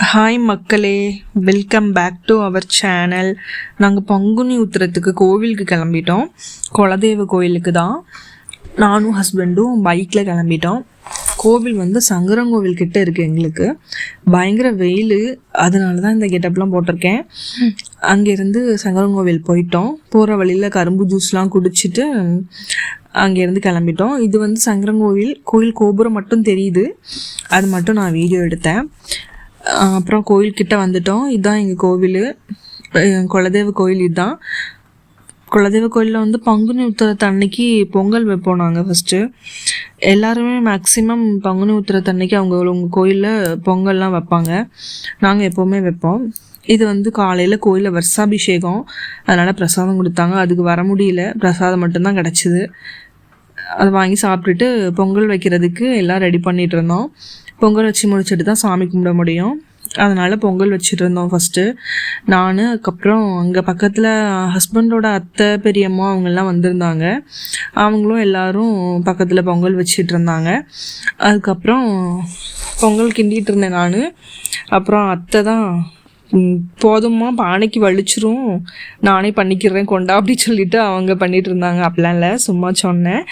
Hi மக்களே, welcome back to our channel. நாங்கள் பங்குனி உத்திரத்துக்கு கோவிலுக்கு கிளம்பிட்டோம். குலதெய்வ கோவிலுக்கு தான் நானும் ஹஸ்பண்டும் பைக்கில் கிளம்பிட்டோம். கோவில் வந்து சங்கரங்கோவில் கிட்டே இருக்குது. எங்களுக்கு பயங்கர வெயில், அதனால தான் இந்த கெட்டப்லாம் போட்டிருக்கேன். அங்கேருந்து சங்கரங்கோவில் போயிட்டோம். போகிற வழியில் கரும்பு ஜூஸ்லாம் குடிச்சிட்டு அங்கேருந்து கிளம்பிட்டோம். இது வந்து சங்கரங்கோவில் கோவில் கோபுரம் மட்டும் தெரியுது, அது மட்டும் நான் வீடியோ எடுத்தேன். அப்புறம் கோயில்கிட்ட வந்துட்டோம். இதுதான் எங்கள் கோவில், குலதெய்வ கோயில். இதுதான் குலதெய்வ கோயிலில் வந்து பங்குனி உத்திரத்து அன்னைக்கு பொங்கல் வைப்போம். நாங்கள் ஃபஸ்ட்டு எல்லாருமே மேக்ஸிமம் பங்குனி உத்திரத்து அன்னைக்கு அவங்க கோயிலில் பொங்கல்லாம் வைப்பாங்க. நாங்கள் எப்போவுமே வைப்போம். இது வந்து காலையில் கோயிலில் வருஷாபிஷேகம், அதனால் பிரசாதம் கொடுத்தாங்க. அதுக்கு வர முடியல, பிரசாதம் மட்டும்தான் கிடச்சிது. அதை வாங்கி சாப்பிட்டுட்டு பொங்கல் வைக்கிறதுக்கு எல்லாம் ரெடி பண்ணிகிட்டு இருந்தோம். பொங்கல் வச்சு முடிச்சுட்டு தான் சாமி கும்பிட முடியும், அதனால் பொங்கல் வச்சுட்டு இருந்தோம் ஃபஸ்ட்டு நான். அதுக்கப்புறம் அங்கே பக்கத்தில் ஹஸ்பண்டோட அத்தை பெரியம்மா அவங்கெல்லாம் வந்திருந்தாங்க. அவங்களும் எல்லோரும் பக்கத்தில் பொங்கல் வச்சிட்டு இருந்தாங்க. அதுக்கப்புறம் பொங்கல் கிண்டிகிட்டு இருந்தேன் நான். அப்புறம் அத்தை தான் போதுமா பானைக்கு வலிச்சிரும், நானே பண்ணிக்கிறேன் கொண்டா அப்படி சொல்லிவிட்டு அவங்க பண்ணிகிட்டு இருந்தாங்க. அப்படிலாம் இல்லை, சும்மா சொன்னேன்.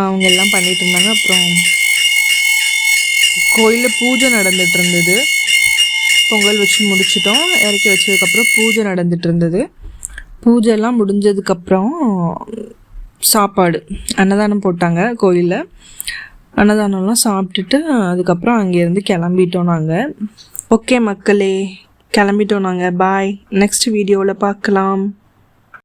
அவங்க எல்லாம் பண்ணிகிட்டு இருந்தாங்க. அப்புறம் கோயிலில் பூஜை நடந்துகிட்டு இருந்தது. பொங்கல் வச்சு முடிச்சிட்டோம். இறக்கி வச்சதுக்கப்புறம் பூஜை நடந்துகிட்டு இருந்தது. பூஜைலாம் முடிஞ்சதுக்கப்புறம் சாப்பாடு அன்னதானம் போட்டாங்க கோயிலில். அன்னதானம்லாம் சாப்பிட்டுட்டு அதுக்கப்புறம் அங்கேருந்து கிளம்பிட்டோம் நாங்கள். ஓகே மக்களே, கிளம்பிட்டோம் நாங்கள். பாய், நெக்ஸ்ட் வீடியோவில் பார்க்கலாம்.